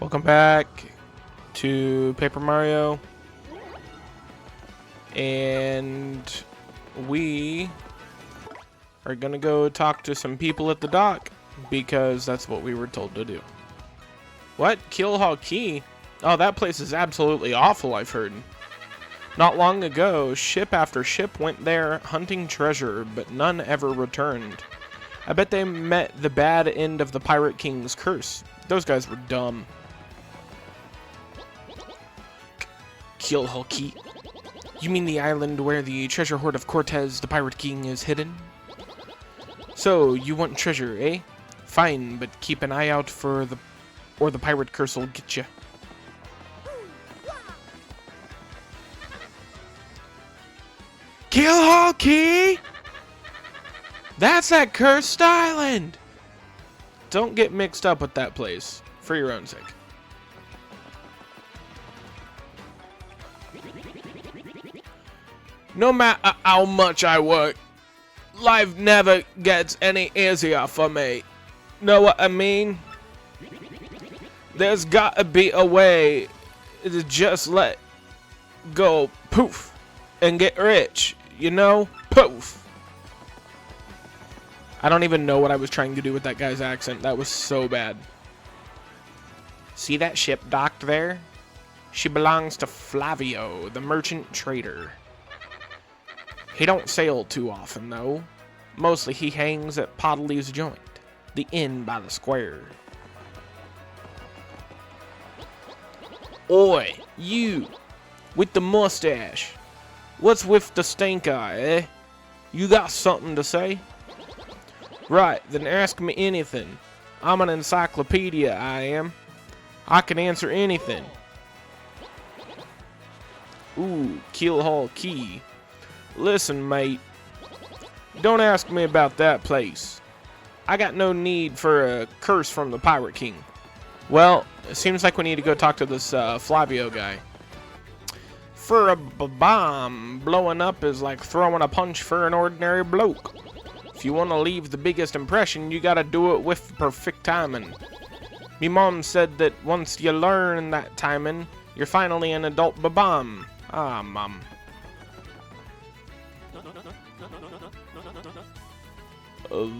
Welcome back to Paper Mario, and we are gonna go talk to some people at the dock because that's what we were told to do. What? Keelhaul Key? Oh, that place is absolutely awful, I've heard. Not long ago, ship after ship went there hunting treasure, but none ever returned. I bet they met the bad end of the Pirate King's curse. Those guys were dumb. Keelhaul Key? You mean the island where the treasure hoard of Cortez, the Pirate King, is hidden? So, you want treasure, eh? Fine, but keep an eye out for the pirate curse will get you. Keelhaul Key? That's that cursed island! Don't get mixed up with that place, for your own sake. No matter how much I work, life never gets any easier for me. Know what I mean? There's gotta be a way to just let go, poof, and get rich, you know? Poof. I don't even know what I was trying to do with that guy's accent. That was so bad. See that ship docked there? She belongs to Flavio, the merchant trader. He don't sail too often, though. Mostly he hangs at Podley's Joint, the inn by the square. Oi, you, with the mustache. What's with the stink eye, eh? You got something to say? Right, then ask me anything. I'm an encyclopedia, I am. I can answer anything. Ooh, Keelhaul Key. Listen, mate. Don't ask me about that place. I got no need for a curse from the Pirate King. Well, it seems like we need to go talk to this Flavio guy. For a bomb, blowing up is like throwing a punch for an ordinary bloke. If you want to leave the biggest impression, you gotta do it with perfect timing. Me mom said that once you learn that timing, you're finally an adult babam. Ah, mom.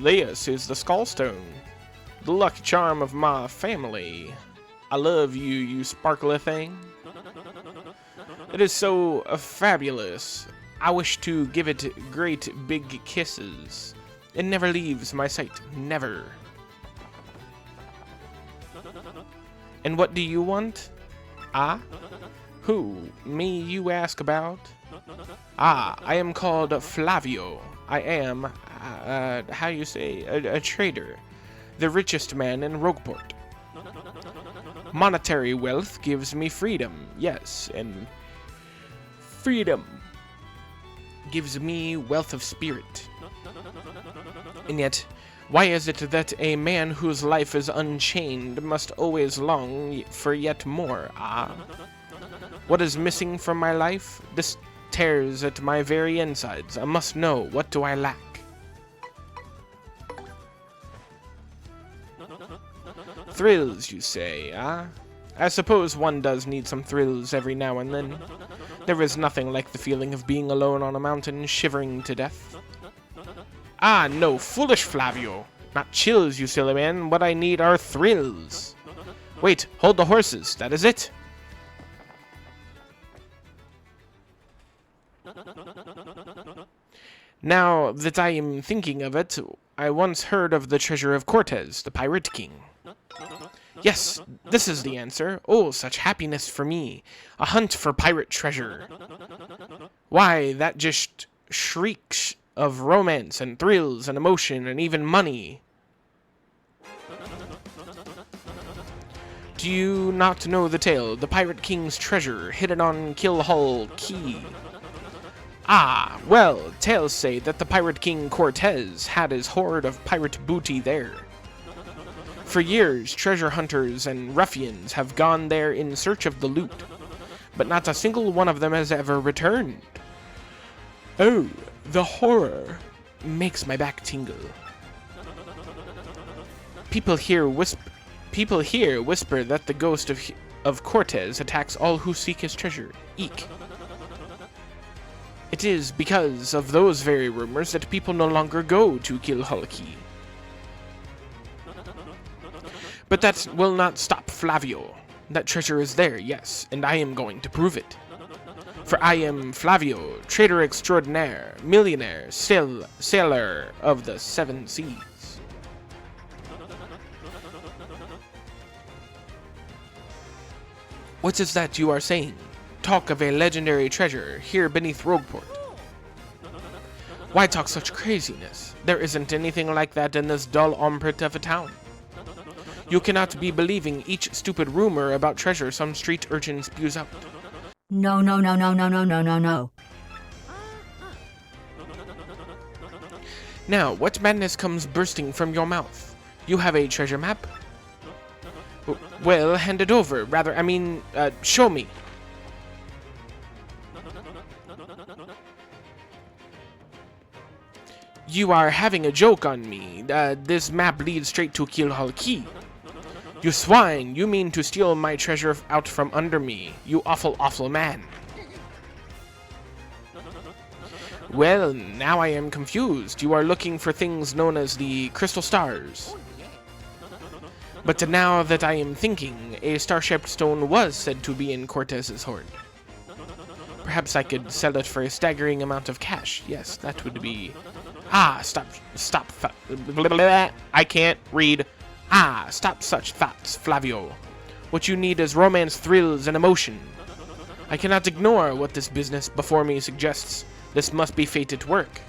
This is the Skullstone, the lucky charm of my family. I love you, you sparkly thing. It is so fabulous. I wish to give it great big kisses. It never leaves my sight, never. And what do you want? Ah? Who? Me you ask about? Ah, I am called Flavio. I am, how you say, a trader. The richest man in Rogueport. Monetary wealth gives me freedom, yes, and freedom gives me wealth of spirit. And yet, why is it that a man whose life is unchained must always long for yet more? Ah? What is missing from my life? This tears at my very insides. I must know. What do I lack? Thrills, you say, ah? I suppose one does need some thrills every now and then. There is nothing like the feeling of being alone on a mountain, shivering to death. Ah, no, foolish Flavio. Not chills, you silly man. What I need are thrills. Wait, hold the horses. That is it. Now that I am thinking of it, I once heard of the treasure of Cortez, the Pirate King. Yes, this is the answer. Oh, such happiness for me. A hunt for pirate treasure. Why, that just shrieks of romance and thrills and emotion and even money. Do you not know the tale? The Pirate King's treasure, hidden on Keelhaul Key. Ah, well, tales say that the Pirate King Cortez had his hoard of pirate booty there. For years, treasure hunters and ruffians have gone there in search of the loot, but not a single one of them has ever returned. Oh, the horror makes my back tingle. People People here whisper that the ghost of Cortez attacks all who seek his treasure. Eek. It is because of those very rumors that people no longer go to Kilhalki. But that will not stop Flavio. That treasure is there, yes, and I am going to prove it. For I am Flavio, trader extraordinaire, millionaire, sailor of the 7 seas. What is that you are saying? Talk of a legendary treasure here beneath Rogueport. Why talk such craziness? There isn't anything like that in this dull ombret of a town. You cannot be believing each stupid rumor about treasure some street urchin spews out. No, no, no, no, no, no, no, no, no. Now, what madness comes bursting from your mouth? You have a treasure map? Well, hand it over. Rather, show me. You are having a joke on me. This map leads straight to Kilhalki. You swine! You mean to steal my treasure out from under me, you awful, awful man. Well, now I am confused. You are looking for things known as the crystal stars. But now that I am thinking, a star-shaped stone was said to be in Cortez's hoard. Perhaps I could sell it for a staggering amount of cash. Yes, that would be... Stop. I can't read. Stop such thoughts, Flavio. What you need is romance, thrills, and emotion. I cannot ignore what this business before me suggests. This must be fate at work.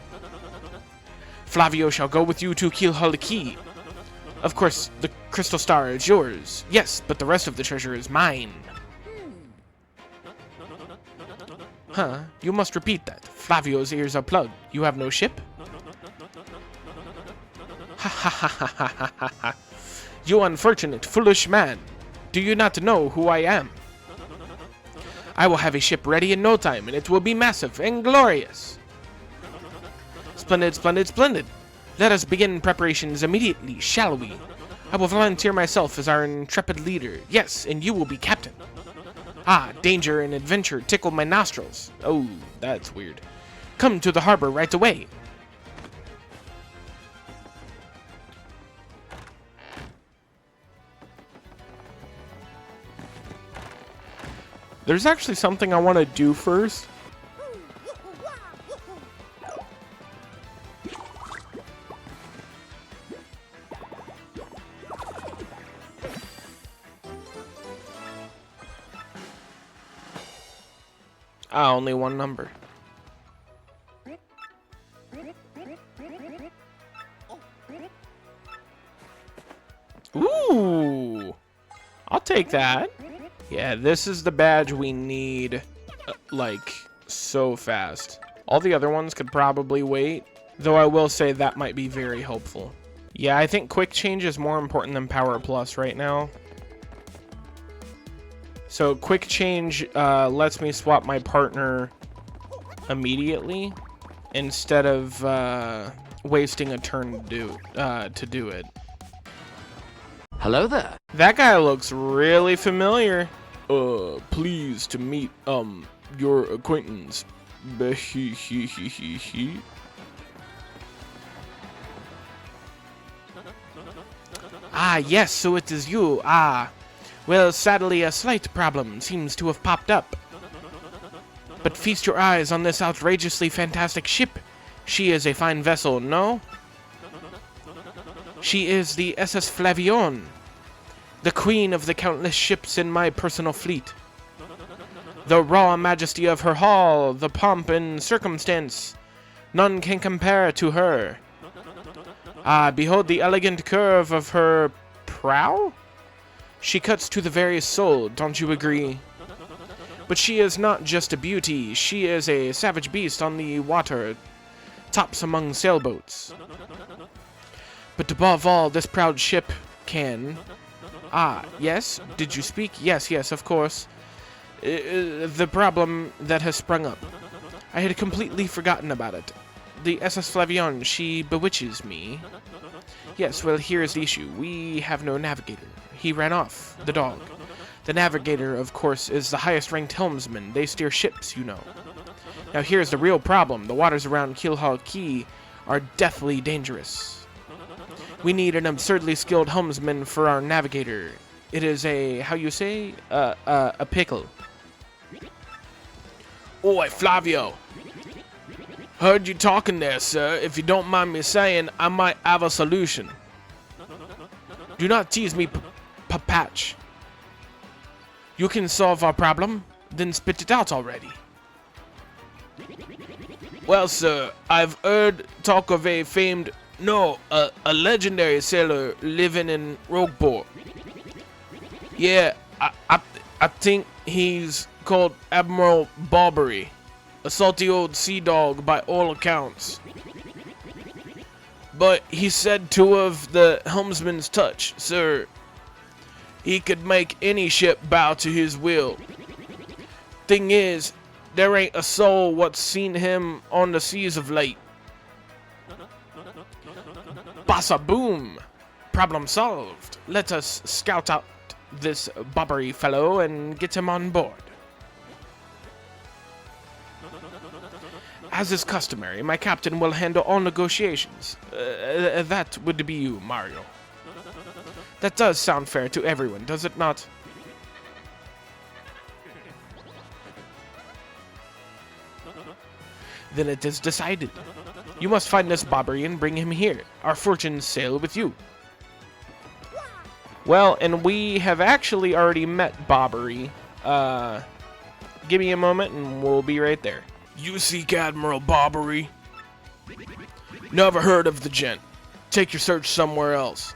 Flavio shall go with you to Kilhalki. Of course, the crystal star is yours. Yes, but the rest of the treasure is mine. Huh? You must repeat that. Flavio's ears are plugged. You have no ship? Ha ha ha ha ha ha ha. You unfortunate, foolish man. Do you not know who I am? I will have a ship ready in no time, and it will be massive and glorious. Splendid, splendid, splendid. Let us begin preparations immediately, shall we? I will volunteer myself as our intrepid leader. Yes, and you will be captain. Danger and adventure tickle my nostrils. Oh, that's weird. Come to the harbor right away. There's actually something I want to do first. Only one number. Ooh! I'll take that. Yeah, this is the badge we need, like, so fast. All the other ones could probably wait, though I will say that might be very helpful. Yeah, I think quick change is more important than power plus right now. So quick change lets me swap my partner immediately instead of wasting a turn to do it. Hello there. That guy looks really familiar. Pleased to meet, your acquaintance. Yes, so it is you. Well, sadly, a slight problem seems to have popped up. But feast your eyes on this outrageously fantastic ship. She is a fine vessel, no? She is the SS Flavion, the queen of the countless ships in my personal fleet. The raw majesty of her hull, the pomp and circumstance, none can compare to her. Behold the elegant curve of her prow? She cuts to the very soul, don't you agree? But she is not just a beauty, she is a savage beast on the water, tops among sailboats. But above all, this proud ship can... yes? Did you speak? Yes, of course. The problem that has sprung up. I had completely forgotten about it. The SS Flavion, she bewitches me. Yes, well, here is the issue. We have no navigator. He ran off, the dog. The navigator, of course, is the highest-ranked helmsman. They steer ships, you know. Now here's the real problem. The waters around Keelhaul Key are deathly dangerous. We need an absurdly skilled helmsman for our navigator. It is a, how you say, a pickle. Oi, Flavio. Heard you talking there, sir. If you don't mind me saying, I might have a solution. Do not tease me, Papatch. You can solve our problem? Then spit it out already. Well, sir, I've heard talk of a famed, a legendary sailor living in Rogueport. Yeah, I think he's called Admiral Barbary. A salty old sea dog by all accounts. But he said two of the helmsman's touch, sir. He could make any ship bow to his will. Thing is, there ain't a soul what's seen him on the seas of late. Bassa boom! Problem solved. Let us scout out this Barbary fellow and get him on board. As is customary, my captain will handle all negotiations. That would be you, Mario. That does sound fair to everyone, does it not? Then it is decided. You must find this Barbary and bring him here. Our fortunes sail with you. Well, and we have actually already met Barbary. Give me a moment and we'll be right there. You seek Admiral Barbary? Never heard of the gent. Take your search somewhere else.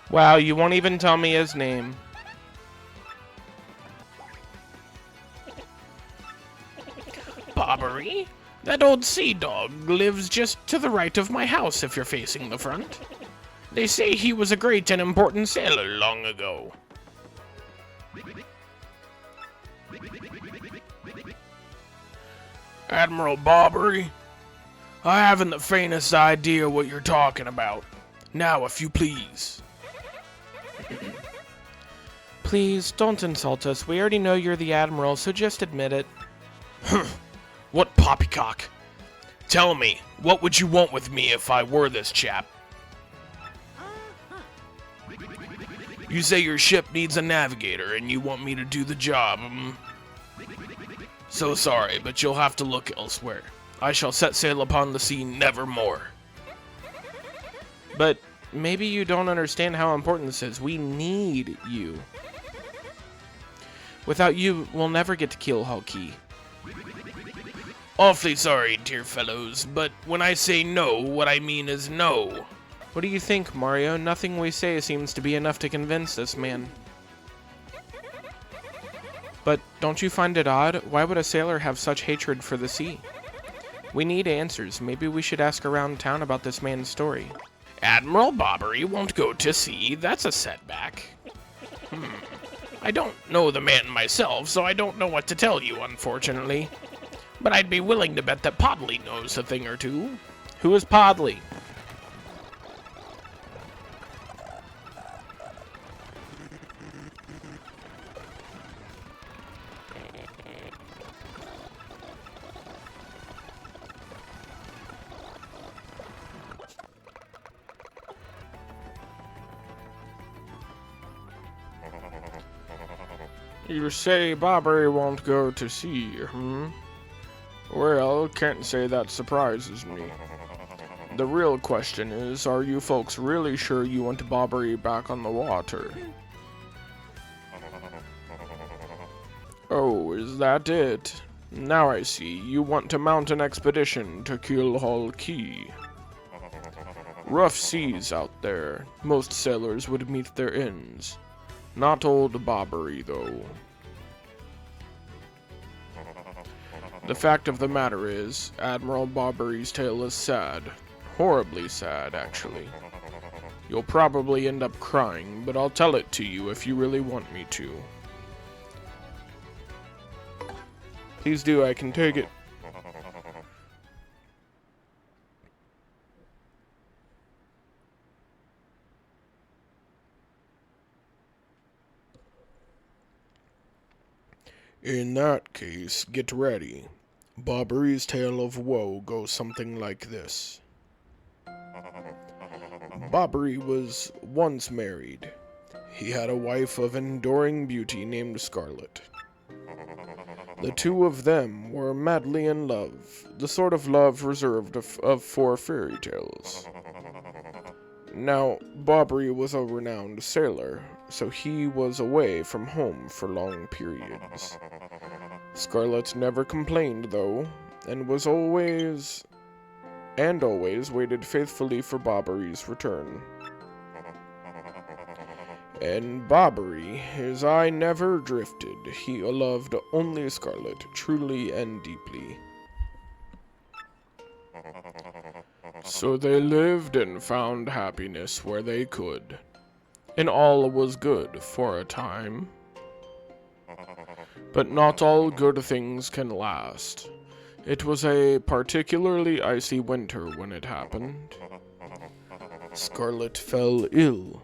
Wow, you won't even tell me his name. Barbary? That old sea dog lives just to the right of my house if you're facing the front. They say he was a great and important sailor long ago. Admiral Barbary? I haven't the faintest idea what you're talking about. Now, if you please. Please, don't insult us. We already know you're the Admiral, so just admit it. What poppycock? Tell me, what would you want with me if I were this chap? You say your ship needs a navigator and you want me to do the job. So sorry, but you'll have to look elsewhere. I shall set sail upon the sea nevermore. But maybe you don't understand how important this is. We need you. Without you, we'll never get to Keelhaul Key. Awfully sorry, dear fellows, but when I say no, what I mean is no. What do you think, Mario? Nothing we say seems to be enough to convince this man. But don't you find it odd? Why would a sailor have such hatred for the sea? We need answers. Maybe we should ask around town about this man's story. Admiral Barbary won't go to sea. That's a setback. I don't know the man myself, so I don't know what to tell you, unfortunately. But I'd be willing to bet that Podley knows a thing or two. Who is Podley? You say Barbary won't go to sea, Well, can't say that surprises me. The real question is, are you folks really sure you want Barbary back on the water? Oh, is that it? Now I see. You want to mount an expedition to Keelhaul Key. Rough seas out there. Most sailors would meet their ends. Not old Barbary, though. The fact of the matter is, Admiral Barbary's tale is sad. Horribly sad, actually. You'll probably end up crying, but I'll tell it to you if you really want me to. Please do, I can take it. In that case, get ready. Bobbery's tale of woe goes something like this. Bobbery was once married. He had a wife of enduring beauty named Scarlet. The two of them were madly in love, the sort of love reserved for fairy tales. Now, Bobbery was a renowned sailor, so he was away from home for long periods. Scarlet never complained, though, and always waited faithfully for Bobbery's return. And Bobbery, his eye never drifted. He loved only Scarlet, truly and deeply. So they lived and found happiness where they could, and all was good for a time. But not all good things can last. It was a particularly icy winter when it happened. Scarlet fell ill.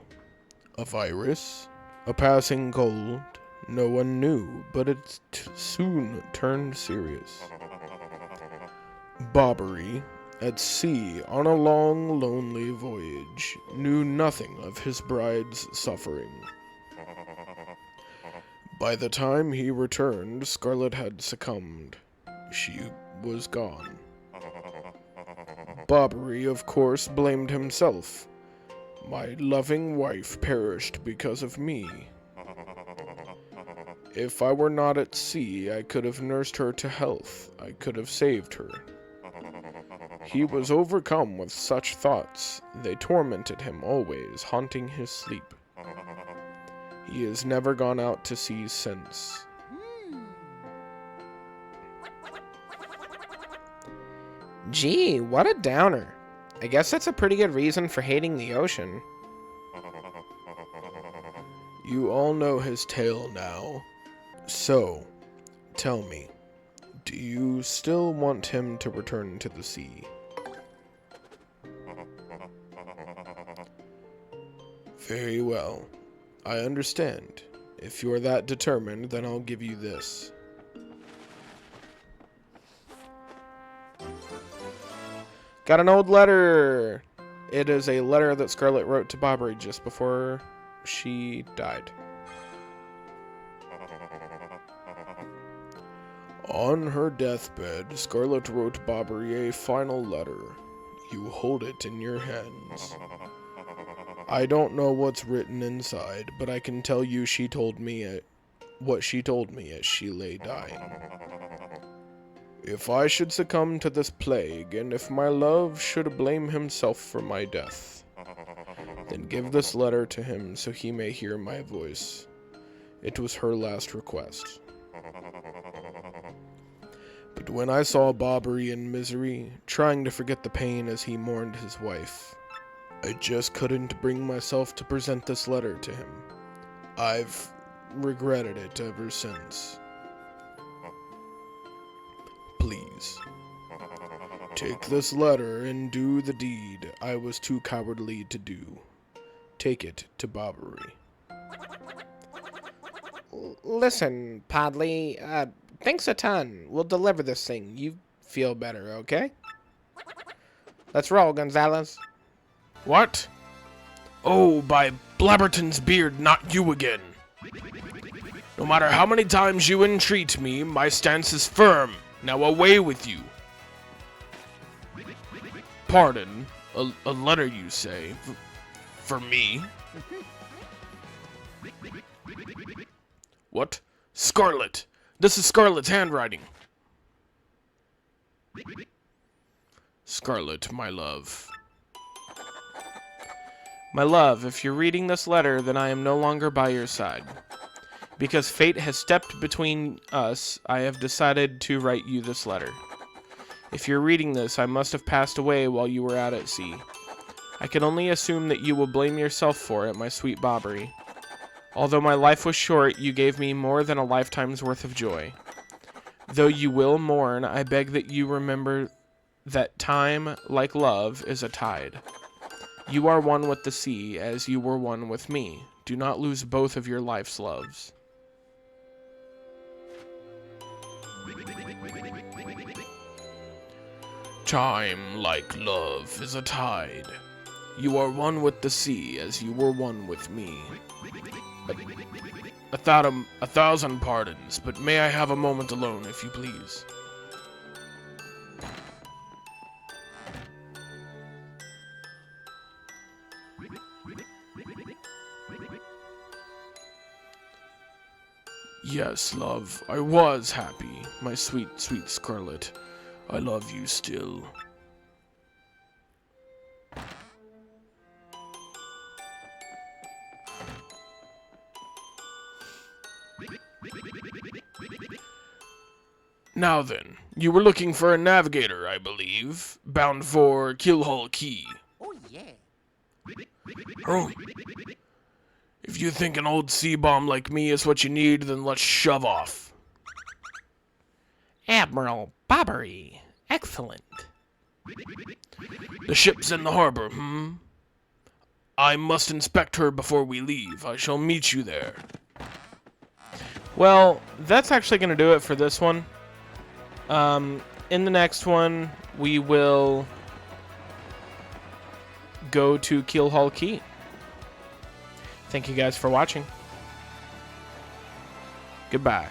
A virus? A passing cold? No one knew, but it soon turned serious. Bobbery, at sea on a long, lonely voyage, knew nothing of his bride's suffering. By the time he returned, Scarlet had succumbed. She was gone. Bobbery, of course, blamed himself. My loving wife perished because of me. If I were not at sea, I could have nursed her to health. I could have saved her. He was overcome with such thoughts. They tormented him always, haunting his sleep. He has never gone out to sea since. Gee, what a downer. I guess that's a pretty good reason for hating the ocean. You all know his tale now. So, tell me, do you still want him to return to the sea? Very well. I understand. If you're that determined, then I'll give you this. Got an old letter. It is a letter that Scarlet wrote to Bobbery just before she died. On her deathbed, Scarlet wrote Bobbery a final letter. You hold it in your hands. I don't know what's written inside, but I can tell you what she told me as she lay dying. If I should succumb to this plague, and if my love should blame himself for my death, then give this letter to him so he may hear my voice. It was her last request. But when I saw Bobbery in misery, trying to forget the pain as he mourned his wife, I just couldn't bring myself to present this letter to him. I've regretted it ever since. Please, take this letter and do the deed I was too cowardly to do. Take it to Bobbery. Listen, Podley, thanks a ton. We'll deliver this thing. You feel better, okay? Let's roll, Gonzalez. What? Oh, by Blabberton's beard, not you again. No matter how many times you entreat me, my stance is firm. Now away with you. Pardon, a letter you say, for me? What? Scarlet! This is Scarlet's handwriting. Scarlet, my love. My love, if you're reading this letter, then I am no longer by your side. Because fate has stepped between us, I have decided to write you this letter. If you're reading this, I must have passed away while you were out at sea. I can only assume that you will blame yourself for it, my sweet Bobbery. Although my life was short, you gave me more than a lifetime's worth of joy. Though you will mourn, I beg that you remember that time, like love, is a tide. You are one with the sea, as you were one with me. Do not lose both of your life's loves. Time, like love, is a tide. You are one with the sea as you were one with me. A thousand pardons, but may I have a moment alone, if you please? Yes, love, I was happy, my sweet, sweet Scarlet. I love you still. Now then, you were looking for a navigator, I believe, bound for Keelhole Key. Oh, yeah. Oh. If you think an old sea bomb like me is what you need, then let's shove off. Admiral Bobbery. Excellent. The ship's in the harbor, I must inspect her before we leave. I shall meet you there. Well, that's actually going to do it for this one. In the next one, we will go to Keelhole Key. Thank you guys for watching. Goodbye.